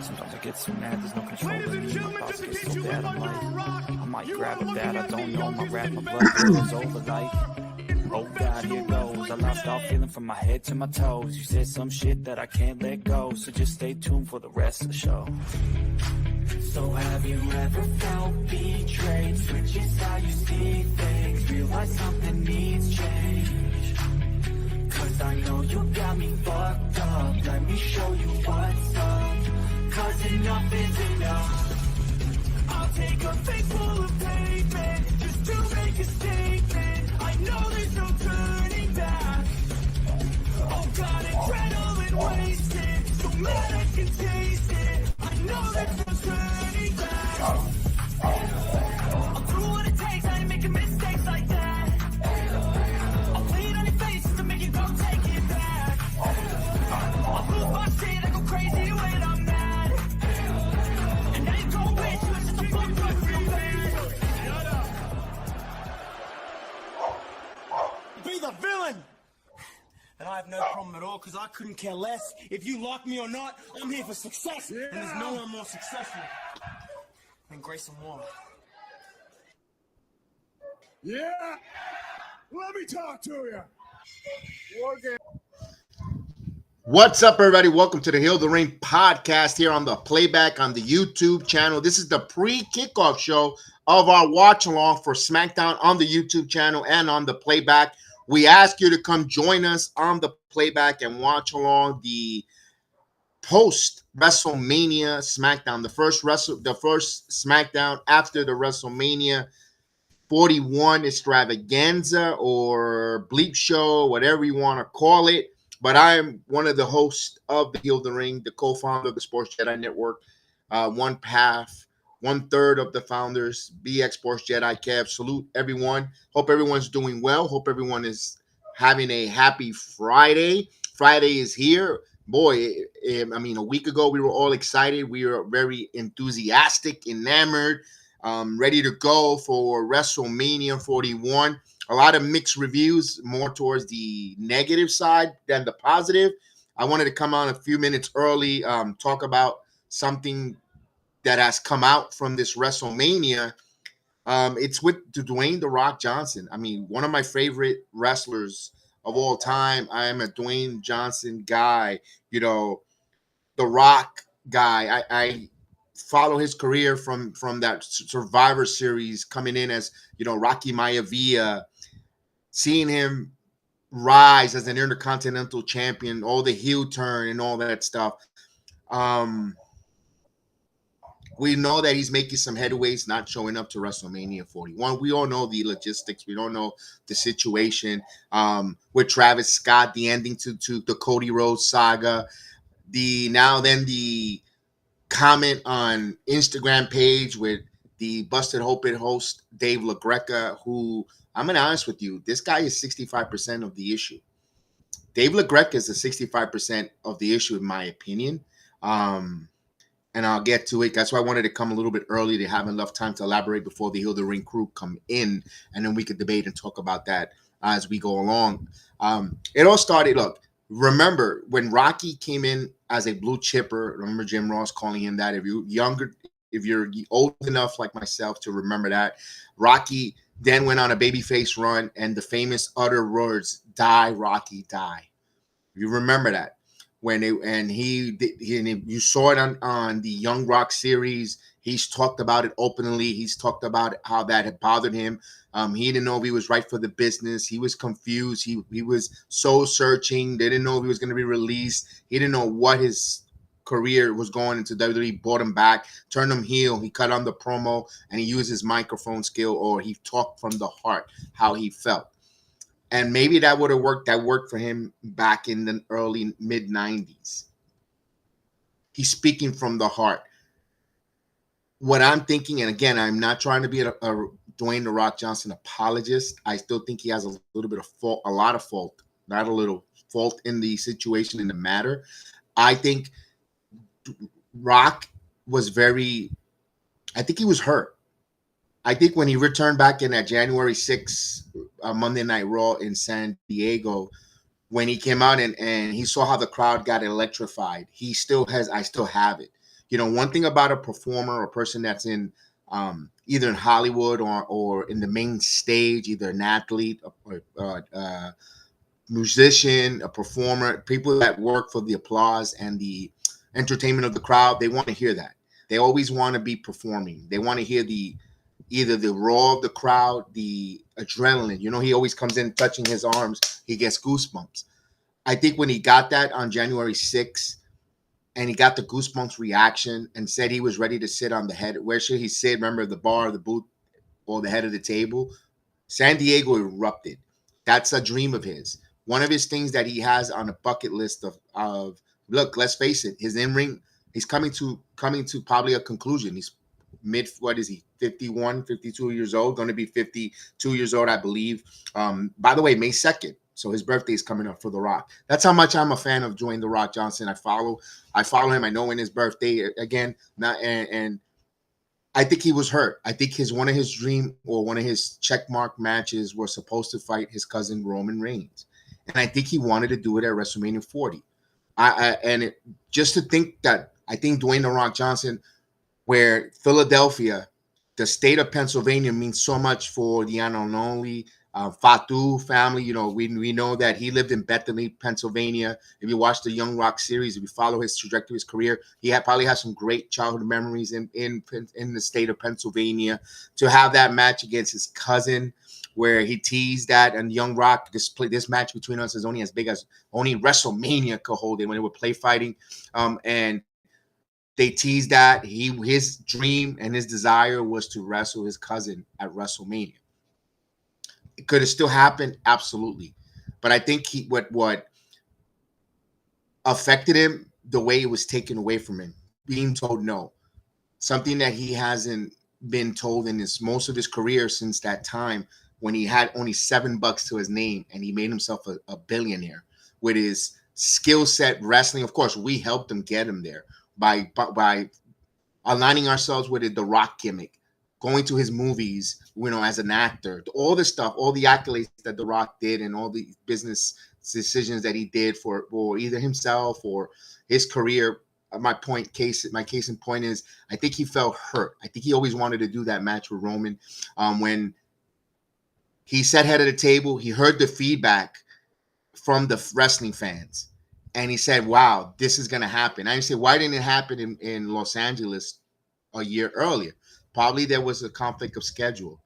Sometimes I get so mad, there's no control in me. My thoughts get so bad, I'm like, I might grab a bat, I don't know. My rap, my blood boils over like, oh God, here goes. I lost all feeling from my head to my toes. You said some shit that I can't let go, so just stay tuned for the rest of the show. So have you ever felt betrayed? Switches how you see things, realize something needs change. Cause I know you got me fucked up, let me show you what's up. Cause enough is enough. I'll take a face full of pavement just to make a statement. I know there's no turning back. Oh God, adrenaline wasted, so mad I can taste it. I know there's no turning back. I'll do what it takes, I ain't making mistakes like that. I'll bleed on your face to make you go take it back. I'll lose my shit, I go crazy when I'm mad. Be the villain! And I have no problem at all, because I couldn't care less if you like me or not. I'm here for success, and there's no one more successful than Grayson Waller. Yeah! Let me talk to you! What's up, everybody? Welcome to the Hill the Ring podcast here on the Playback on the YouTube channel. This is the pre-kickoff show of our watch-along for SmackDown on the YouTube channel and on the Playback. We ask you to come join us on the Playback and watch along the post-WrestleMania SmackDown, the first SmackDown after the WrestleMania 41 Extravaganza or Bleep Show, whatever you want to call it. But I am one of the hosts of the Hill the Ring, the co-founder of the Sports Jedi Network, one-third of the founders, BX Sports Jedi. Kev, salute everyone. Hope everyone's doing well. Hope everyone is having a happy Friday. Friday is here. Boy, I mean, a week ago, we were all excited. We were very enthusiastic, enamored, ready to go for WrestleMania 41. A lot of mixed reviews, more towards the negative side than the positive. I wanted to come on a few minutes early, talk about something that has come out from this WrestleMania. It's with Dwayne "The Rock" Johnson. I mean, one of my favorite wrestlers of all time. I am a Dwayne Johnson guy, you know, The Rock guy. I follow his career from that Survivor Series, coming in as, you know, Rocky Maivia, seeing him rise as an Intercontinental Champion, all the heel turn and all that stuff. We know that he's making some headways, not showing up to WrestleMania 41. We all know the logistics. We don't know the situation with Travis Scott, the ending to the Cody Rhodes saga. The comment on Instagram page with the Busted Open host, Dave LaGreca, who, I'm going to be honest with you, this guy is 65% of the issue. Dave LaGreca is 65% of the issue, in my opinion. And I'll get to it. That's why I wanted to come a little bit early to have enough time to elaborate before the Hill the Ring crew come in, and then we could debate and talk about that as we go along. It all started, look, remember when Rocky came in as a blue chipper, remember Jim Ross calling him that. If you're old enough like myself to remember that, Rocky then went on a babyface run, and the famous utter words, "Die, Rocky, die." You remember that. You saw it on the Young Rock series. He's talked about it openly. He's talked about how that had bothered him. He didn't know if he was right for the business. He was confused. He was soul searching. They didn't know if he was going to be released. He didn't know what his career was going into. WWE brought him back, turned him heel. He cut on the promo, and he used his microphone skill, or he talked from the heart how he felt. And maybe that would have worked. That worked for him back in the early mid-90s. He's speaking from the heart. What I'm thinking, and again, I'm not trying to be a Dwayne "The Rock" Johnson apologist. I still think he has a little bit of fault, a lot of fault, not a little fault in the situation, in the matter. I think Rock was I think he was hurt. I think when he returned back in that January 6th Monday Night Raw in San Diego, when he came out and he saw how the crowd got electrified, I still have it. One thing about a performer or person that's in either in Hollywood or in the main stage, either an athlete or musician, a performer, people that work for the applause and the entertainment of the crowd, they want to hear that. They always want to be performing. They want to hear either the roar of the crowd, the adrenaline. He always comes in touching his arms. He gets goosebumps. I think when he got that on January 6th and he got the goosebumps reaction and said he was ready to sit on the head, where should he sit? Remember, the bar, the booth, or the head of the table? San Diego erupted. That's a dream of his. One of his things that he has on a bucket list of look, let's face it, his in-ring, he's coming to probably a conclusion. He's what is he, 51, 52 years old, going to be 52 years old, I believe. By the way, May 2nd. So his birthday is coming up for The Rock. That's how much I'm a fan of Dwayne The Rock Johnson. I follow him. I know when his birthday again. And I think he was hurt. I think one of his dream or one of his checkmark matches was supposed to fight his cousin Roman Reigns. And I think he wanted to do it at WrestleMania 40. Just to think that I think Dwayne The Rock Johnson, where Philadelphia, the state of Pennsylvania, means so much for the Anonoli Fatu family. We know that he lived in Bethany, Pennsylvania. If you watch the Young Rock series, if you follow his trajectory, his career, he probably has some great childhood memories in the state of Pennsylvania. To have that match against his cousin, where he teased that, and Young Rock, this match between us is only as big as only WrestleMania could hold it when they were play fighting, and they teased that his dream and his desire was to wrestle his cousin at WrestleMania. It could have still happened, absolutely, but I think what affected him, the way it was taken away from him, being told no, something that he hasn't been told in most of his career since that time when he had only $7 to his name and he made himself a billionaire with his skill set wrestling. Of course, we helped him get him there by aligning ourselves with the Rock gimmick, going to his movies, as an actor, all this stuff, all the accolades that The Rock did and all the business decisions that he did for either himself or his career. My case in point is I think he felt hurt. I think he always wanted to do that match with Roman. When he sat head of the table, he heard the feedback from the wrestling fans. And he said, wow, this is going to happen. I said, why didn't it happen in Los Angeles a year earlier? Probably there was a conflict of schedule.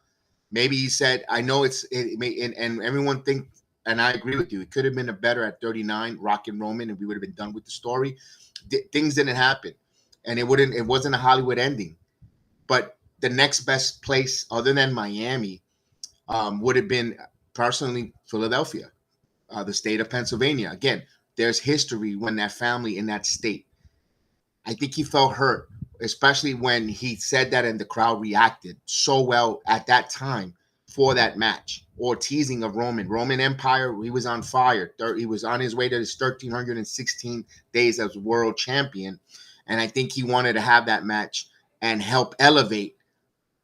Maybe he said, I know and everyone think, and I agree with you, it could have been a better at 39, Rock and Roman, and we would have been done with the story. Things didn't happen. And it wasn't a Hollywood ending. But the next best place other than Miami would have been personally Philadelphia, the state of Pennsylvania. Again, there's history when that family in that state. I think he felt hurt, especially when he said that and the crowd reacted so well at that time for that match or teasing of Roman Empire. He was on fire. He was on his way to his 1,316 days as world champion. And I think he wanted to have that match and help elevate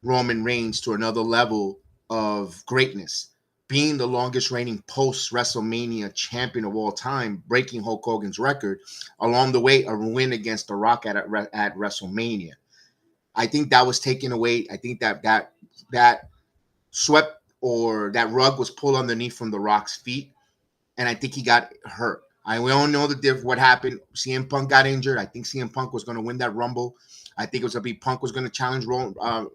Roman Reigns to another level of greatness, being the longest reigning post-WrestleMania champion of all time, breaking Hulk Hogan's record. Along the way, a win against The Rock at WrestleMania. I think that was taken away. I think that swept or that rug was pulled underneath from The Rock's feet, and I think he got hurt. We all know what happened. CM Punk got injured. I think CM Punk was going to win that Rumble. I think it was going to be Punk was going to challenge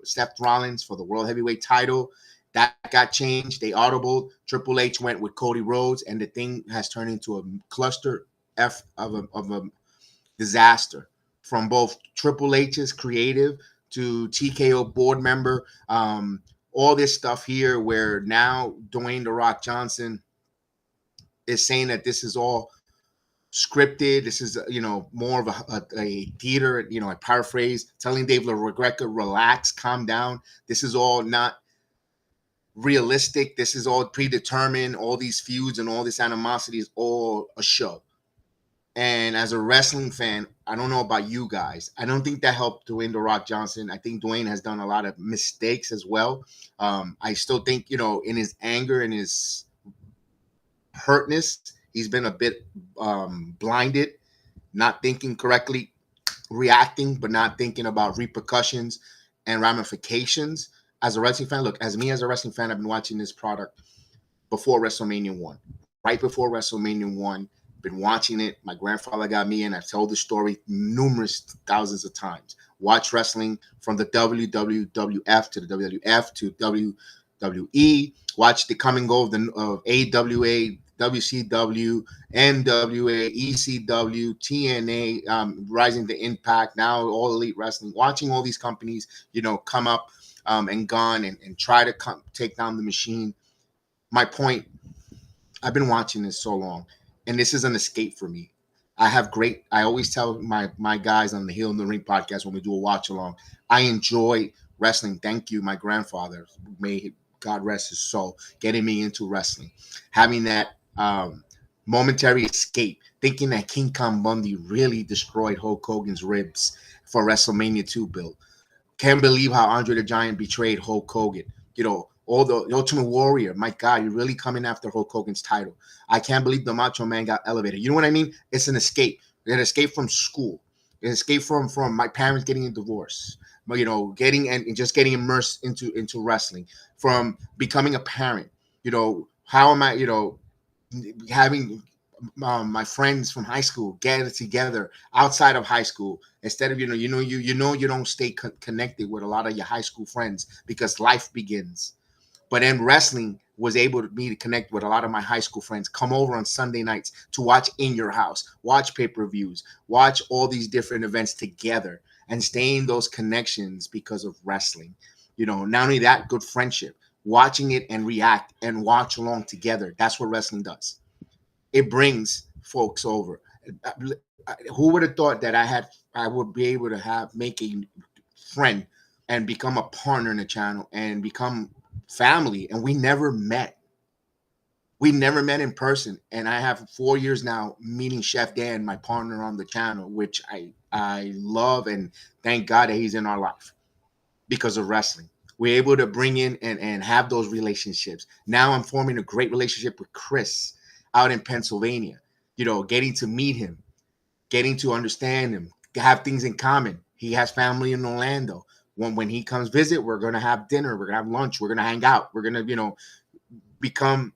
Seth Rollins for the World Heavyweight title. That got changed. They audibled. Triple H went with Cody Rhodes, and the thing has turned into a cluster of a disaster from both Triple H's creative to TKO board member. All this stuff here where now Dwayne The Rock Johnson is saying that this is all scripted. This is, more of a theater, I paraphrase, telling Dave LaGreca, relax, calm down. This is all not realistic. This is all predetermined. All these feuds and all this animosity is all a show. And as a wrestling fan, I don't know about you guys. I don't think that helped Dwayne The Rock Johnson. I think Dwayne has done a lot of mistakes as well. I still think, in his anger and his hurtness, he's been a bit blinded, not thinking correctly. reacting but not thinking about repercussions and ramifications. As a wrestling fan, look, as me as a wrestling fan, I've been watching this product before WrestleMania 1. Right before WrestleMania 1, been watching it. My grandfather got me in. I've told the story numerous thousands of times. Watch wrestling from the WWF to the WWF to WWE. Watch the come and go of the AWA, WCW, NWA, ECW, TNA, rising to Impact, now All Elite Wrestling. Watching all these companies, come up and gone and try to take down the machine. My point, I've been watching this so long, and this is an escape for me. I always tell my guys on the Heel in the Ring podcast when we do a watch along, I enjoy wrestling. Thank you, my grandfather. May God rest his soul, getting me into wrestling. Having that momentary escape, thinking that King Kong Bundy really destroyed Hulk Hogan's ribs for WrestleMania 2 build. Can't believe how Andre the Giant betrayed Hulk Hogan. All the Ultimate Warrior, my God, you're really coming after Hulk Hogan's title. I can't believe the Macho Man got elevated. You know what I mean? It's an escape. An escape from school. An escape from my parents getting a divorce. But getting and just getting immersed into wrestling. From becoming a parent. How am I? Having my friends from high school get together outside of high school instead of you don't stay connected with a lot of your high school friends because life begins. But then wrestling was able to connect with a lot of my high school friends, come over on Sunday nights to watch in your house, watch pay-per-views, watch all these different events together and stay in those connections because of wrestling. Not only that, good friendship, watching it and react and watch along together. That's what wrestling does. It brings folks over. Who would have thought that I would be able to make a friend and become a partner in the channel and become family, and we never met. We never met in person, and I have 4 years now meeting Chef Dan, my partner on the channel, which I love, and thank God that he's in our life because of wrestling. We're able to bring in and have those relationships. Now I'm forming a great relationship with Chris out in Pennsylvania, getting to meet him, getting to understand him, have things in common. He has family in Orlando. When he comes visit, we're going to have dinner. We're going to have lunch. We're going to hang out. We're going to, become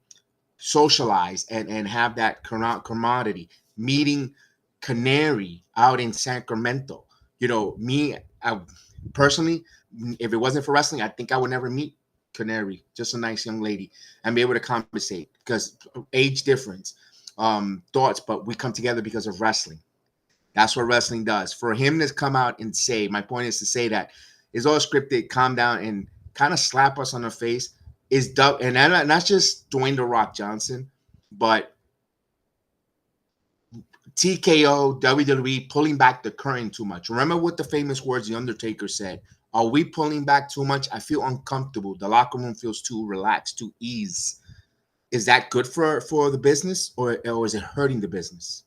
socialized and have that camaraderie. Meeting Canary out in Sacramento. Personally, if it wasn't for wrestling, I think I would never meet Canary. Just a nice young lady and be able to compensate because age difference, thoughts, but we come together because of wrestling. That's what wrestling does. For him to come out and say, my point is to say that it's all scripted, calm down, and kind of slap us on the face is dumb. And not just Dwayne The Rock Johnson, but TKO, WWE pulling back the curtain too much. Remember what the famous words The Undertaker said. Are we pulling back too much? I feel uncomfortable. The locker room feels too relaxed, too ease. Is that good for the business or is it hurting the business?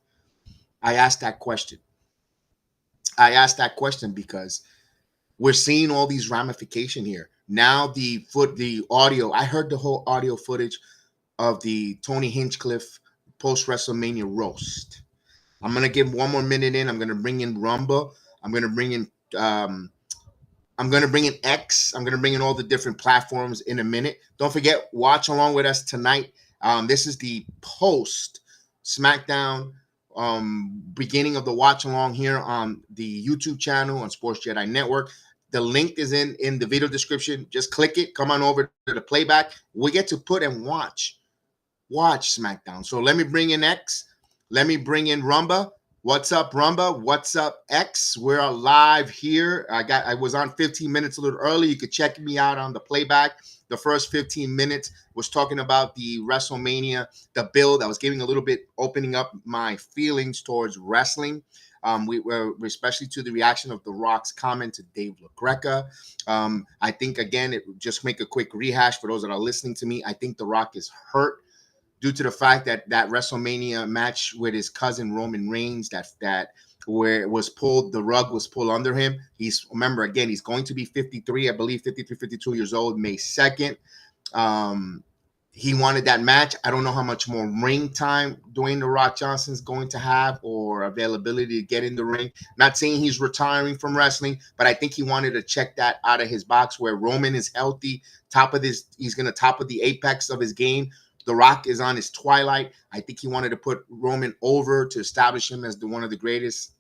I asked that question. Because we're seeing all these ramifications here. Now the audio, I heard the whole audio footage of the Tony Hinchcliffe post-WrestleMania roast. I'm going to give one more minute in. I'm going to bring in Rumba. I'm going to bring in X. I'm going to bring in all the different platforms in a minute. Don't forget, watch along with us tonight. This is the post-SmackDown beginning of the watch along here on the YouTube channel on Sports Jedi Network. The link is in the video description. Just click it. Come on over to the playback. We get to put and watch SmackDown. So let me bring in X. Let me bring in Rumba. What's up, Rumba? What's up, X? We're live here. I was on 15 minutes a little early. You could check me out on the playback. The first 15 minutes was talking about the WrestleMania, the build. I was giving a little bit, opening up my feelings towards wrestling. We were especially to the reaction of The Rock's comment to Dave LaGreca. I think, again, just make a quick rehash for those that are listening to me. I think The Rock is hurt due to the fact that WrestleMania match with his cousin Roman Reigns, that where it was pulled, the rug was pulled under him. Remember, again, he's going to be 53, I believe 53, 52 years old, May 2nd. he wanted that match. I don't know how much more ring time Dwayne The Rock Johnson's going to have or availability to get in the ring. Not saying he's retiring from wrestling, but I think he wanted to check that out of his box where Roman is healthy, he's going to top of the apex of his game. The Rock is on his twilight. I think he wanted to put Roman over to establish him as one of the greatest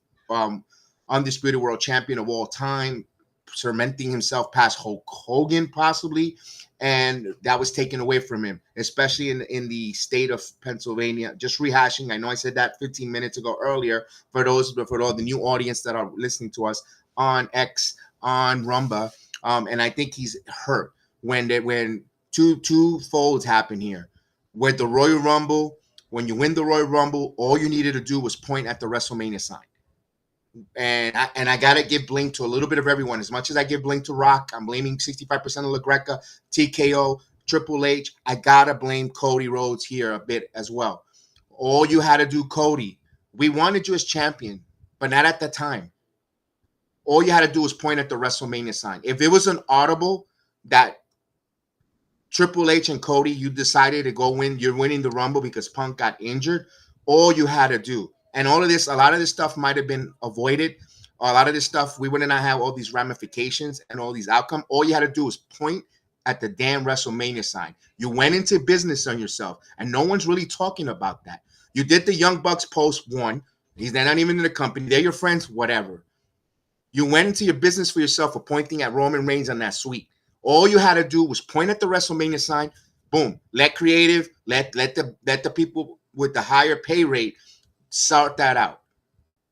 undisputed world champion of all time, cementing himself past Hulk Hogan possibly. And that was taken away from him, especially in the state of Pennsylvania. Just rehashing, I know I said that 15 minutes ago earlier, for all the new audience that are listening to us on X, on Rumba, and I think he's hurt when two folds happen here. With the Royal Rumble, when you win the Royal Rumble, all you needed to do was point at the WrestleMania sign. And I gotta give blame to a little bit of everyone. As much as I give blame to Rock, I'm blaming 65% of La Greca, TKO, Triple H. I gotta blame Cody Rhodes here a bit as well. All you had to do, Cody, we wanted you as champion, but not at the time. All you had to do was point at the WrestleMania sign. If it was an audible that Triple H and Cody, you decided to go win, you're winning the Rumble because Punk got injured, all you had to do. And all of this, a lot of this stuff might have been avoided. A lot of this stuff, we would not have all these ramifications and all these outcomes. All you had to do was point at the damn WrestleMania sign. You went into business on yourself, and no one's really talking about that. You did the Young Bucks post one. They're not even in the company. They're your friends, whatever. You went into your business for yourself, pointing at Roman Reigns on that suite. All you had to do was point at the WrestleMania sign. Boom. Let creative, let the people with the higher pay rate sort that out.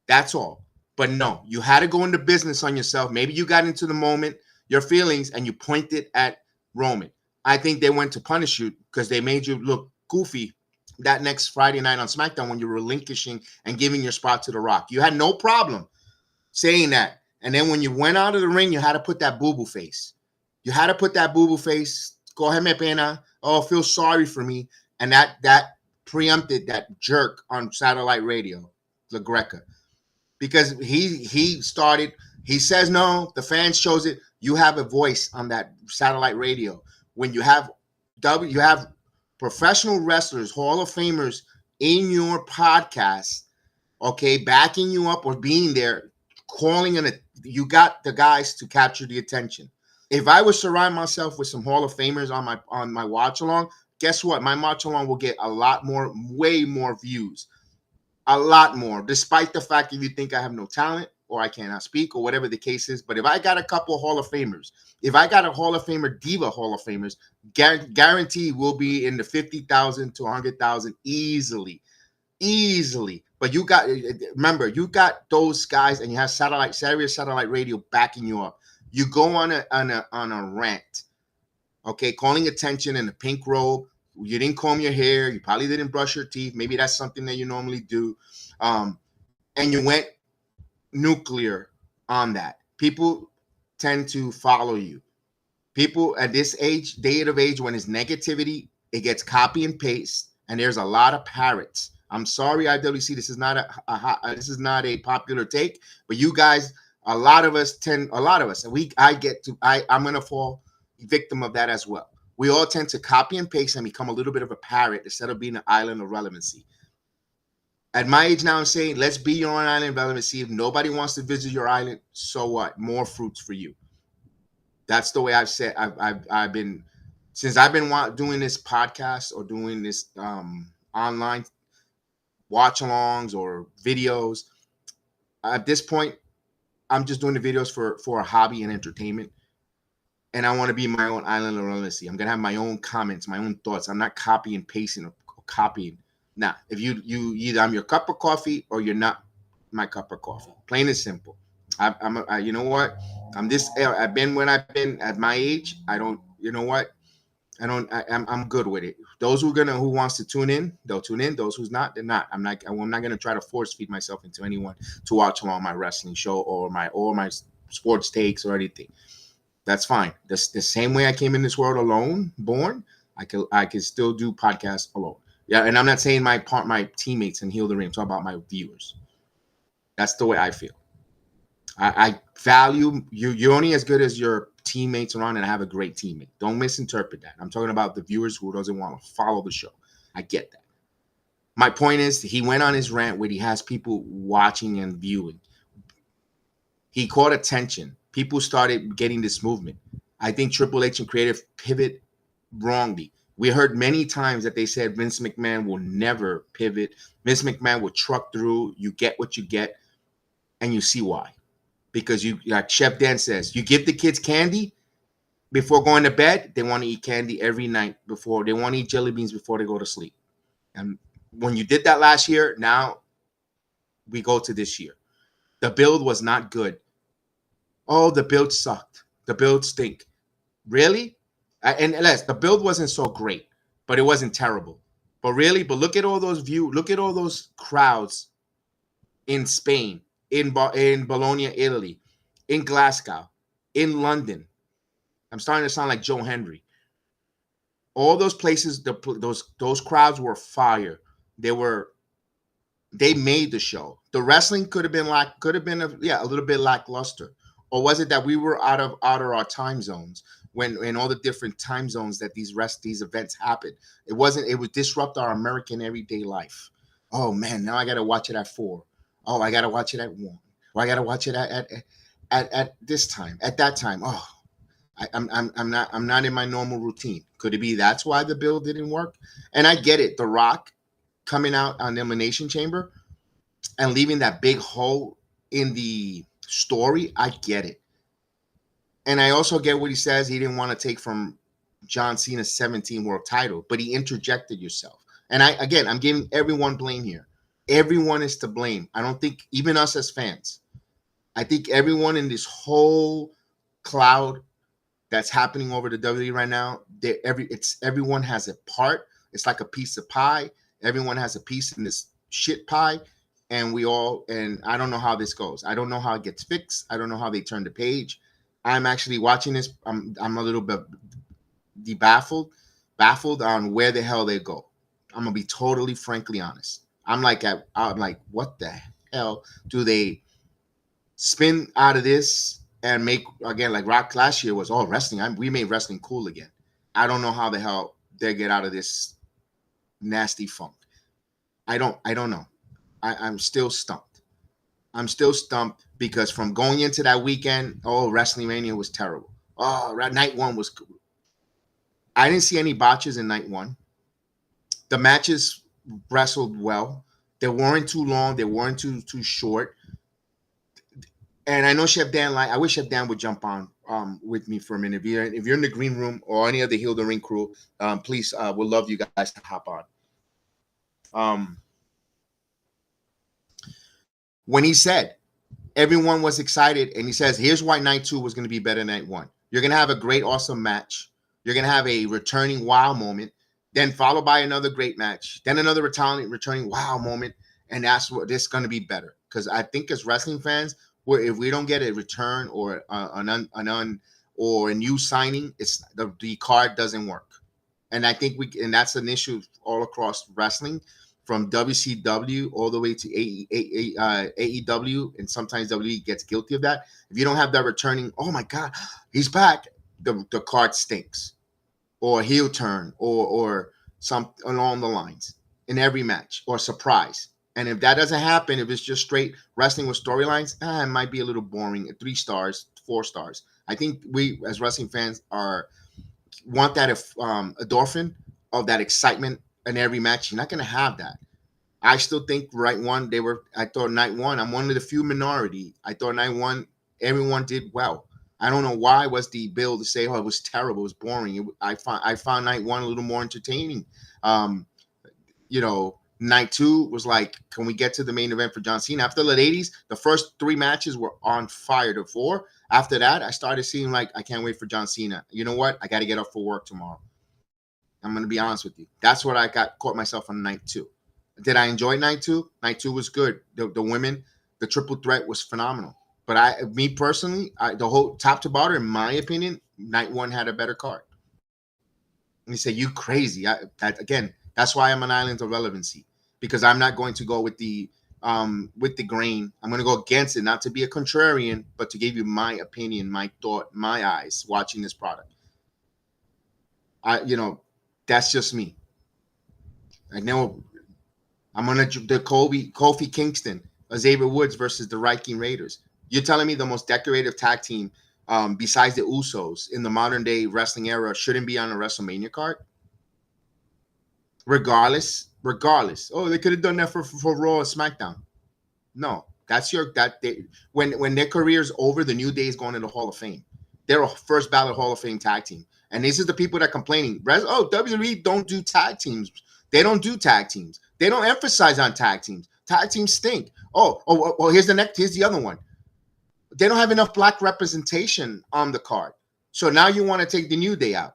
That's all. But no, you had to go into business on yourself. Maybe you got into the moment, your feelings, and you pointed at Roman. I think they went to punish you because they made you look goofy that next Friday night on SmackDown when you were relinquishing and giving your spot to The Rock. You had no problem saying that. And then when you went out of the ring, you had to put that boo-boo face. You had to put that boo-boo face. Go ahead, me pena. Oh, feel sorry for me. And that preempted that jerk on satellite radio, La Greca, because he says no, the fans chose it. You have a voice on that satellite radio. When you have professional wrestlers, Hall of Famers in your podcast, okay, backing you up or being there, you got the guys to capture the attention. If I would surround myself with some Hall of Famers on my watch along, guess what? My watch along will get a lot more, way more views. A lot more, despite the fact that you think I have no talent or I cannot speak or whatever the case is. But if I got a couple of Hall of Famers, if I got a Hall of Famer, Diva Hall of Famers, guarantee will be in the 50,000 to 100,000 easily. But you got those guys, and you have Sirius satellite radio backing you up. You go on a rant. Okay, calling attention in a pink robe. You didn't comb your hair. You probably didn't brush your teeth. Maybe that's something that you normally do. And you went nuclear on that. People tend to follow you. People at this day of age, when it's negativity, it gets copy and paste, and there's a lot of parrots. I'm sorry, IWC. This is not a popular take, but you guys, I'm gonna fall victim of that as well. We all tend to copy and paste and become a little bit of a parrot instead of being an island of relevancy. At my age now, I'm saying, let's be your own island of relevancy. If nobody wants to visit your island, so what? More fruits for you. That's the way I've said. I've been doing this podcast or doing this online watch-alongs or videos. At this point, I'm just doing the videos for a hobby and entertainment. And I want to be my own island of relevancy. I'm going to have my own comments, my own thoughts. I'm not copying and pasting or copying. Nah, if you either I'm your cup of coffee or you're not my cup of coffee. Plain and simple. You know what? I've been when I've been at my age. I'm good with it. Those who wants to tune in, they'll tune in. Those who's not, they're not. I'm not going to try to force feed myself into anyone to watch along my wrestling show or my sports takes or anything. That's fine. The same way I came in this world alone, born, I can still do podcasts alone. Yeah, and I'm not saying my teammates and Heal the Ring. I'm talking about my viewers. That's the way I feel. I value you. You're only as good as your teammates around and I have a great teammate. Don't misinterpret that. I'm talking about the viewers who doesn't want to follow the show. I get that. My point is, he went on his rant where he has people watching and viewing. He caught attention. People started getting this movement. I think Triple H and creative pivot wrongly. We heard many times that they said Vince McMahon will never pivot. Vince McMahon will truck through. You get what you get, and you see why. Because you, like Chef Dan says, you give the kids candy before going to bed, they want to eat candy every night before. They want to eat jelly beans before they go to sleep. And when you did that last year, now we go to this year. The build was not good. Oh, the build sucked. The build stink. Really? And less, the build wasn't so great, but it wasn't terrible. But really, but look at all those look at all those crowds in Spain, in Bologna, Italy, in Glasgow, in London. I'm starting to sound like Joe Henry. All those places, those crowds were fire. They made the show. The wrestling could have been a little bit lackluster. Or was it that we were out of our time zones when in all the different time zones that these events happened? It would disrupt our American everyday life. Oh man, now I gotta watch it at 4. Oh, I gotta watch it at 1. Or I gotta watch it at this time, at that time. Oh, I'm not in my normal routine. Could it be that's why the build didn't work? And I get it. The Rock coming out on the Elimination Chamber and leaving that big hole in the story, I get it. And I also get what he says. He didn't want to take from John Cena's 17 world title, but he interjected yourself. And I'm giving everyone blame here. Everyone is to blame. I don't think even us as fans. I think everyone in this whole cloud that's happening over the WWE right now, everyone has a part. It's like a piece of pie. Everyone has a piece in this shit pie. And I don't know how this goes. I don't know how it gets fixed. I don't know how they turn the page. I'm actually watching this. I'm a little bit baffled on where the hell they go. I'm gonna be totally frankly honest. I'm like, what the hell do they spin out of this and make again? Like Rock last year was all wrestling. We made wrestling cool again. I don't know how the hell they get out of this nasty funk. I don't know. I'm still stumped. I'm still stumped because from going into that weekend, WrestleMania was terrible. Oh, night 1 was cool. I didn't see any botches in night 1. The matches wrestled well. They weren't too long. They weren't too short. And I know Chef Dan, I wish Chef Dan would jump on with me for a minute. If you're in the green room or any of the Heal the Ring crew, please, we'll love you guys to hop on. When he said everyone was excited and he says, here's why night 2 was going to be better than night 1. You're going to have a great, awesome match. You're going to have a returning wow moment, then followed by another great match, then another returning wow moment. And that's what this is going to be better. Because I think as wrestling fans, if we don't get a return or or a new signing, it's the card doesn't work. And I think that's an issue all across wrestling. From WCW all the way to AEW, and sometimes WWE gets guilty of that. If you don't have that returning, oh my God, he's back, the card stinks, or heel turn, or some along the lines in every match, or surprise. And if that doesn't happen, if it's just straight wrestling with storylines, it might be a little boring. 3 stars, 4 stars. I think we as wrestling fans want that endorphin of that excitement. In every match, you're not going to have that. I still think night 1, I thought night 1, I'm one of the few minority. I thought night 1, everyone did well. I don't know why was the bill to say, it was terrible, it was boring. I found night 1 a little more entertaining. Night 2 was like, can we get to the main event for John Cena? After the ladies, the first 3 matches were on fire. The 4, after that, I started seeing like, I can't wait for John Cena. You know what? I got to get up for work tomorrow. I'm going to be honest with you. That's what I caught myself on night 2. Did I enjoy night 2? Night 2 was good. The women, the triple threat was phenomenal. But me personally, the whole top to bottom, in my opinion, night 1 had a better card. And you say, you crazy. That's why I'm an island of relevancy. Because I'm not going to go with the with the grain. I'm going to go against it, not to be a contrarian, but to give you my opinion, my thought, my eyes watching this product. That's just me. I know I'm going to the Kofi Kingston, Xavier Woods versus the Viking Raiders. You're telling me the most decorative tag team besides the Usos in the modern day wrestling era shouldn't be on a WrestleMania card? Regardless. Oh, they could have done that for Raw and SmackDown. No, when their career's over, the New Day is going to the Hall of Fame. They're a first ballot Hall of Fame tag team. And this is the people that are complaining. Oh, WWE don't do tag teams. They don't do tag teams. They don't emphasize on tag teams. Tag teams stink. Here's the other one. They don't have enough black representation on the card. So now you want to take the New Day out,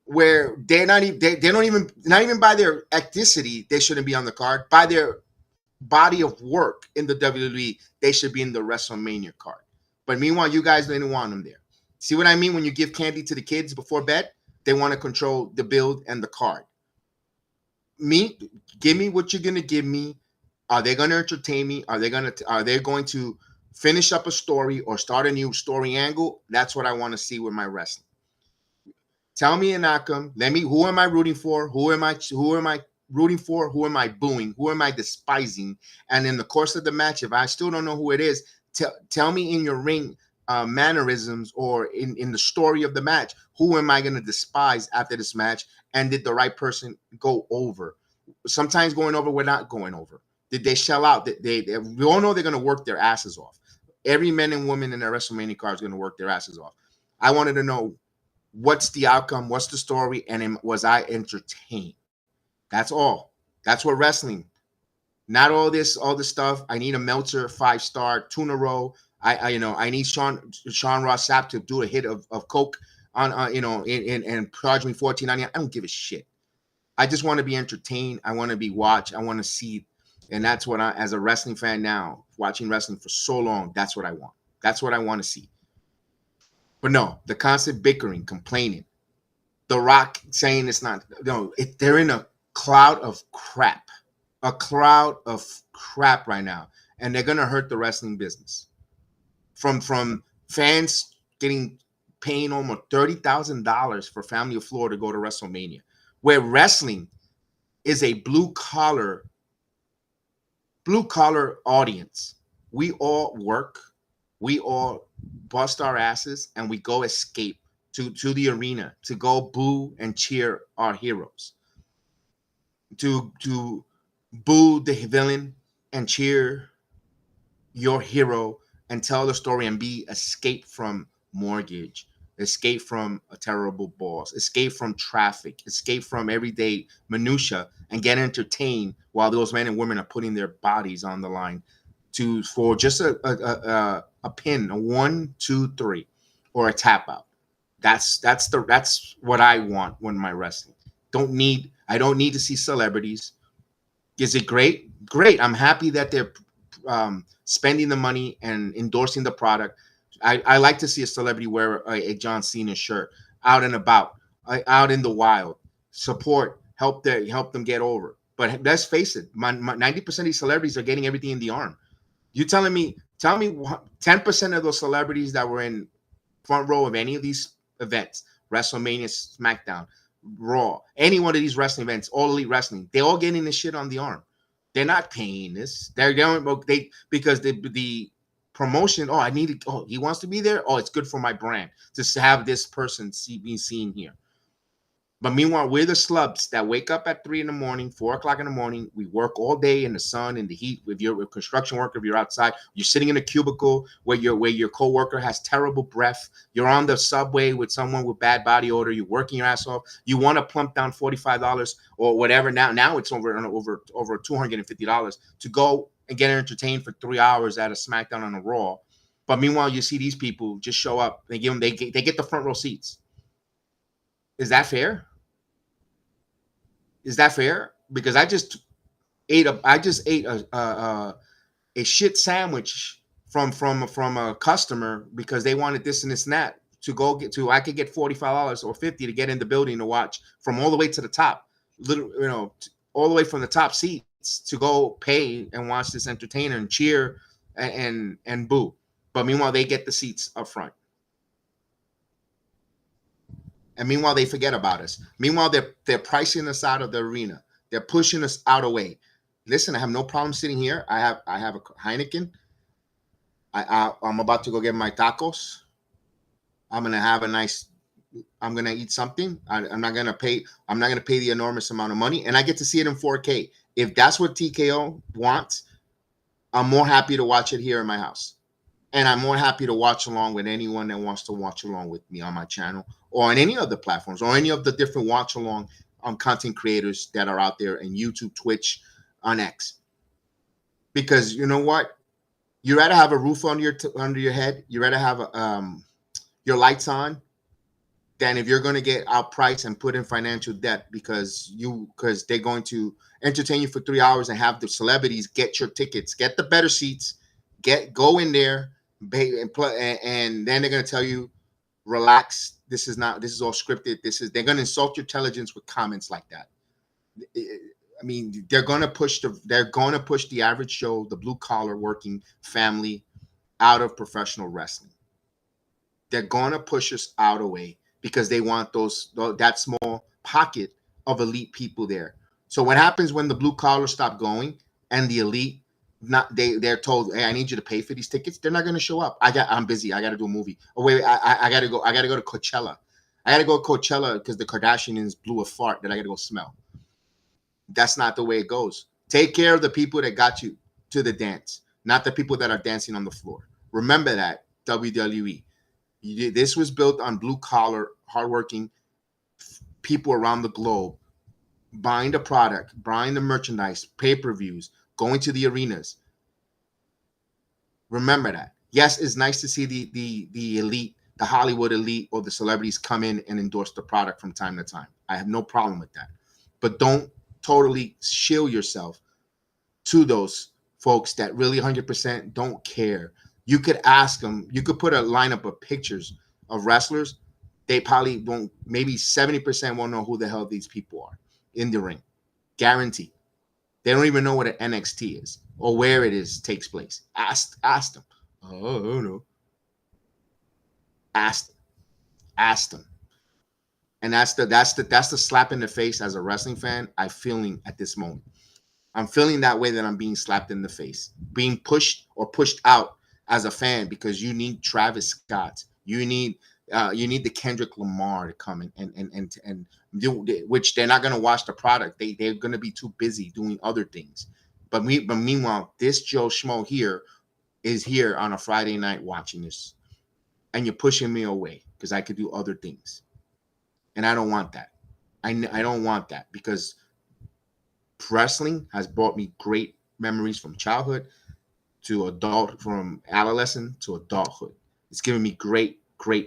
where they're not even by their ethnicity, they shouldn't be on the card. By their body of work in the WWE, they should be in the WrestleMania card. But meanwhile, you guys didn't want them there. See what I mean? When you give candy to the kids before bed, they want to control the build and the card. Give me what you're gonna give me. Are they gonna entertain me? Are they going to finish up a story or start a new story angle? That's what I want to see with my wrestling. Tell me an outcome. Who am I rooting for? Who am I rooting for? Who am I booing? Who am I despising? And in the course of the match, if I still don't know who it is, tell me in your ring mannerisms or in the story of the match, who am I going to despise after this match? And did the right person go over? Sometimes going over, we're not going over. Did they shell out? We all know they're going to work their asses off. Every man and woman in their WrestleMania card is going to work their asses off. I wanted to know what's the outcome, what's the story, and was I entertained? That's all. That's what wrestling. Not all this stuff. I need a Meltzer 5-star tuna roll. I need Sean Ross Sapp to do a hit of coke on and charge me $14.99. I don't give a shit. I just want to be entertained. I want to be watched. I want to see, and that's what as a wrestling fan now, watching wrestling for so long, that's what I want. That's what I want to see. But no, the constant bickering, complaining, The Rock saying it's not. No, they're in a cloud of crap right now, and they're gonna hurt the wrestling business. From fans paying almost $30,000 for Family of Floor to go to WrestleMania, where wrestling is a blue collar audience. We all work, we all bust our asses, and we go escape to the arena to go boo and cheer our heroes, to boo the villain and cheer your hero and tell the story and be escape from mortgage, escape from a terrible boss, escape from traffic, escape from everyday minutia, and get entertained while those men and women are putting their bodies on the line for just a pin, a 1, 2, 3, or a tap out. That's what I want when my wrestling. I don't need to see celebrities. Is it great? Great. I'm happy that they're spending the money and endorsing the product. I like to see a celebrity wear a John Cena shirt out and about, out in the wild. Support, help them get over. But let's face it, 90% of these celebrities are getting everything in the arm. You tell me 10% of those celebrities that were in front row of any of these events, WrestleMania, SmackDown, Raw, any one of these wrestling events, All Elite Wrestling, they're all getting this shit on the arm. They're not paying this. They're going because the promotion. Oh, he wants to be there. Oh, it's good for my brand to have this person be seen here. But meanwhile, we're the slubs that wake up at 3 a.m, 4 o'clock in the morning. We work all day in the sun, in the heat. If you're a construction worker, if you're outside, you're sitting in a cubicle where your coworker has terrible breath. You're on the subway with someone with bad body odor. You're working your ass off. You want to plump down $45 or whatever. Now it's over $250 to go and get entertained for 3 hours at a SmackDown on a Raw. But meanwhile, you see these people just show up. They get the front row seats. Is that fair? Is that fair? Because I just ate a shit sandwich from a customer because they wanted this and this and that I could get $45 or $50 to get in the building to watch from all the way to the top, all the way from the top seats seats to go pay and watch this entertainer and cheer and boo. But meanwhile, they get the seats up front. And meanwhile, they forget about us. Meanwhile, they're pricing us out of the arena. They're pushing us out of the way. Listen, I have no problem sitting here. I have a Heineken. I'm about to go get my tacos. I'm gonna have a nice. I'm gonna eat something. I'm not gonna pay the enormous amount of money, and I get to see it in 4K. If that's what TKO wants, I'm more happy to watch it here in my house, and I'm more happy to watch along with anyone that wants to watch along with me on my channel or on any other platforms or any of the different watch along content creators that are out there in YouTube, Twitch, on X. Because you know what, you rather have a roof under your head, you rather have your lights on, than if you're going to get outpriced and put in financial debt because they're going to entertain you for 3 hours and have the celebrities get your tickets, get the better seats, go in there, and then they're going to tell you, relax. This is all scripted. They're going to insult your intelligence with comments like that. I mean, they're going to push the average Joe, the blue collar working family, out of professional wrestling. They're going to push us out of the way because they want that small pocket of elite people there. So what happens when the blue collar stop going and the elite they're told, hey, I need you to pay for these tickets? They're not going to show up. I'm busy. I got to do a movie. Oh wait, I got to go. I got to go to Coachella. I got to go to Coachella because the Kardashians blew a fart that I got to go smell. That's not the way it goes. Take care of the people that got you to the dance, not the people that are dancing on the floor. Remember that, WWE. This was built on blue-collar, hardworking people around the globe, buying the product, buying the merchandise, pay-per-views, going to the arenas. Remember that. Yes, it's nice to see the elite, the Hollywood elite or the celebrities come in and endorse the product from time to time. I have no problem with that. But don't totally shield yourself to those folks that really 100% don't care. You could ask them, you could put a lineup of pictures of wrestlers. They probably won't, maybe 70% won't know who the hell these people are in the ring. Guaranteed. They don't even know what an NXT is or where it takes place. Ask them. Oh, no. Ask them. And that's the slap in the face as a wrestling fan I'm feeling at this moment. I'm feeling that way, that I'm being slapped in the face, being pushed or pushed out as a fan because you need Travis Scott, you need the Kendrick Lamar to come and do, which they're not going to watch the product. They're going to be too busy doing other things. But meanwhile, this Joe Schmo here is here on a Friday night watching this, and you're pushing me away because I could do other things, and I don't want that. I don't want that because wrestling has brought me great memories from childhood to from adolescent to adulthood. It's given me great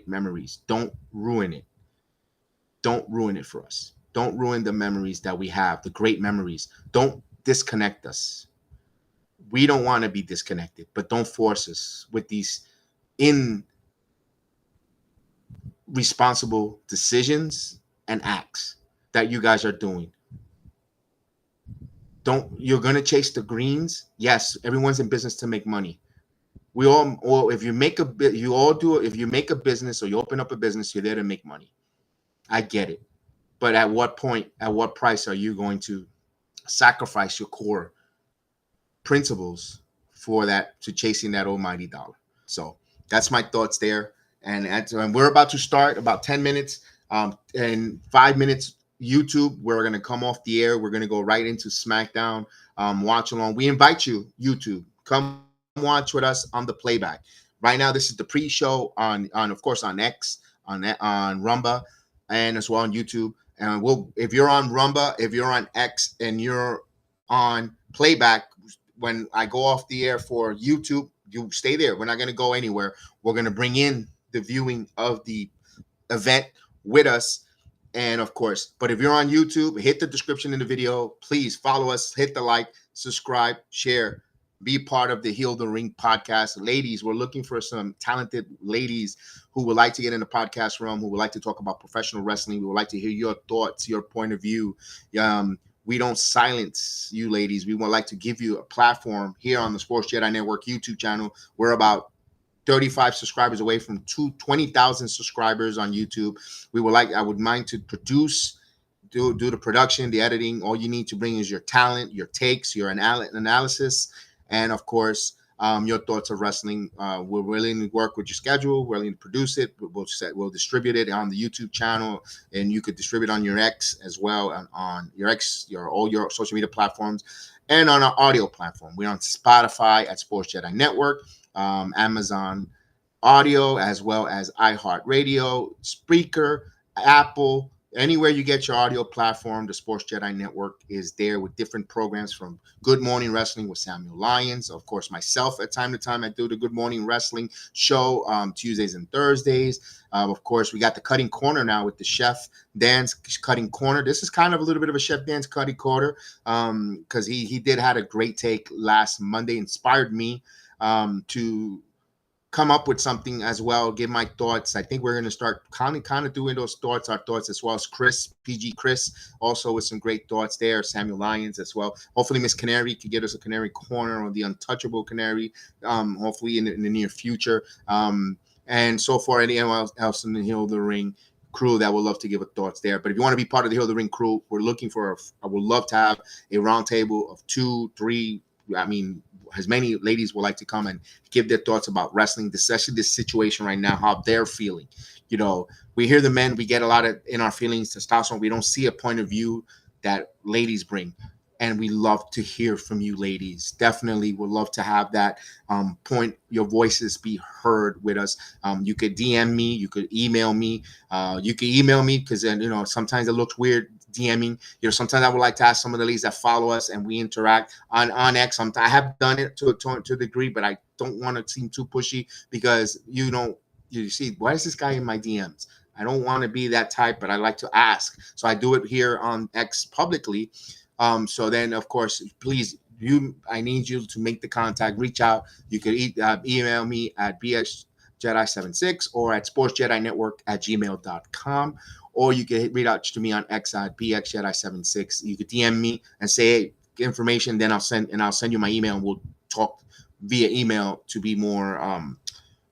memories. Don't ruin it. Don't ruin it for us. Don't ruin the memories that we have, the great memories. Don't disconnect us. We don't want to be disconnected, but don't force us with these irresponsible decisions and acts that you guys are doing. You're going to chase the greens. Yes, everyone's in business to make money. If you make a business or you open up a business, you're there to make money. I get it. But at what point, at what price are you going to sacrifice your core principles for that, to chasing that almighty dollar? So that's my thoughts there. And we're about to start about 10 minutes, and 5 minutes YouTube. We're going to come off the air. We're going to go right into SmackDown watch along. We invite you, YouTube, come watch with us on the playback. Right now, this is the pre-show on of course on X, on Rumba, and as well on YouTube. And if you're on Rumba, if you're on X, and you're on playback, when I go off the air for YouTube, you stay there. We're not going to go anywhere. We're going to bring in the viewing of the event with us. And of course, but if you're on YouTube, hit the description in the video. Please follow us, hit the like, subscribe, share, be part of the Heal the Ring podcast. Ladies, we're looking for some talented ladies who would like to get in the podcast realm, who would like to talk about professional wrestling. We would like to hear your thoughts, your point of view. we don't silence you ladies. We would like to give you a platform here on the Sports Jedi Network YouTube channel. We're about 35 subscribers away from 20,000 subscribers on YouTube. I would mind to do the production, the editing. All you need to bring is your talent, your takes, your analysis, and of course, your thoughts of wrestling. We're willing to work with your schedule. We're willing to produce it. We'll distribute it on the YouTube channel, and you could distribute on your X as well, on your X, all your social media platforms, and on our audio platform. We're on Spotify at Sports Jedi Network, Amazon Audio, as well as iHeartRadio, Spreaker, Apple. Anywhere you get your audio platform, the Sports Jedi Network is there with different programs, from Good Morning Wrestling with Samuel Lyons. Of course, myself, at time to time, I do the Good Morning Wrestling show Tuesdays and Thursdays. Of course, we got the Cutting Corner now with the Chef Dan's Cutting Corner. This is kind of a little bit of a Chef Dan's Cutting Corner because he did had a great take last Monday, inspired me to come up with something as well, give my thoughts. I think we're going to start kind of doing our thoughts, as well as PG Chris, also with some great thoughts there, Samuel Lyons as well. Hopefully Miss Canary can get us a Canary Corner, or the Untouchable Canary, hopefully in the near future. And so far, anyone else in the Heal the Ring crew that would love to give a thoughts there. But if you want to be part of the Heal the Ring crew, we're looking for, I would love to have a roundtable of 2, 3, as many ladies would like to come and give their thoughts about wrestling, especially this situation right now, how they're feeling. We hear the men, we get a lot of in our feelings, testosterone. We don't see a point of view that ladies bring. And we love to hear from you ladies. Definitely would love to have that point, your voices be heard with us. You could DM me, you could email me. You could email me because then, sometimes it looks weird DMing. Sometimes I would like to ask some of the ladies that follow us and we interact on X. I have done it to a degree, but I don't want to seem too pushy because you see, why is this guy in my DMs? I don't want to be that type, but I like to ask. So I do it here on X publicly. So then, of course, please, I need you to make the contact, reach out. You could email me at bxjedi76 or at sportsjedinetwork@gmail.com. Or you can reach out to me on X at bxjedi76. You could DM me and say, hey, information. Then I'll send you my email, and we'll talk via email to be more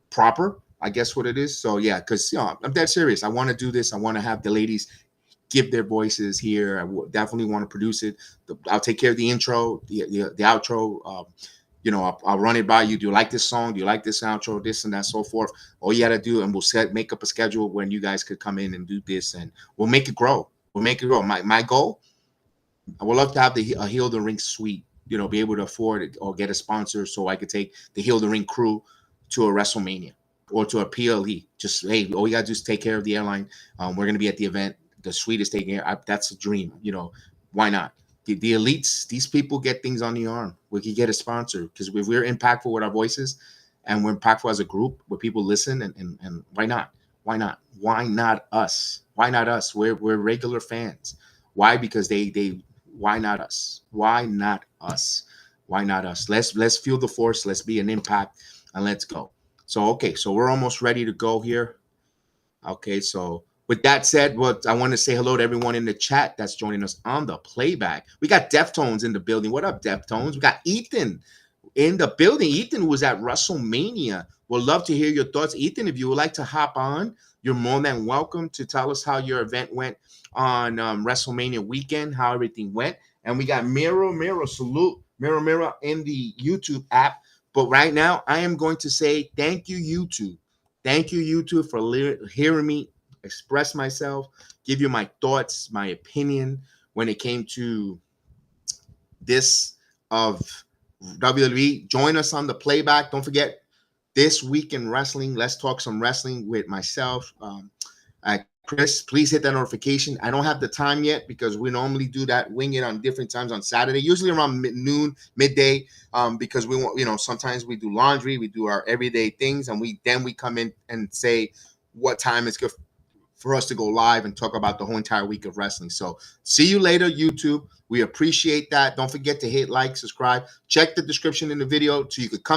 proper, I guess what it is. So yeah, because I'm dead serious. I want to do this. I want to have the ladies give their voices here. I definitely want to produce it. I'll take care of the intro, the outro. I'll run it by you. Do you like this song? Do you like this outro? This and that, so forth. All you got to do, and we'll make up a schedule when you guys could come in and do this, and we'll make it grow. My goal, I would love to have a Heal the Ring suite, be able to afford it or get a sponsor so I could take the Heal the Ring crew to a WrestleMania or to a PLE. Just, hey, all you got to do is take care of the airline. We're going to be at the event. The suite is taking care. That's a dream. Why not? The elites, these people get things on the arm. We could get a sponsor because if we're impactful with our voices and we're impactful as a group where people listen, and why not? Why not? Why not us? Why not us? We're regular fans. Why? Because why not us? Why not us? Why not us? Let's feel the force. Let's be an impact, and let's go. So, okay. So we're almost ready to go here. Okay. So with that said, I want to say hello to everyone in the chat that's joining us on the playback. We got Deftones in the building. What up, Deftones? We got Ethan in the building. Ethan was at WrestleMania. We'd love to hear your thoughts. Ethan, if you would like to hop on, you're more than welcome to tell us how your event went on WrestleMania weekend, how everything went. And we got Miro, salute, Miro in the YouTube app. But right now, I am going to say thank you, YouTube. Thank you, YouTube, for hearing me express myself, give you my thoughts, my opinion when it came to this of WWE. Join us on the playback. Don't forget, this week in wrestling, let's talk some wrestling with myself. Chris, please hit that notification. I don't have the time yet because we normally do that, wing it on different times on Saturday, usually around noon, midday, because we want, sometimes we do laundry, we do our everyday things, and we come in and say what time is good for us to go live and talk about the whole entire week of wrestling. So see you later, YouTube. We appreciate that. Don't forget to hit like, subscribe, check the description in the video so you could come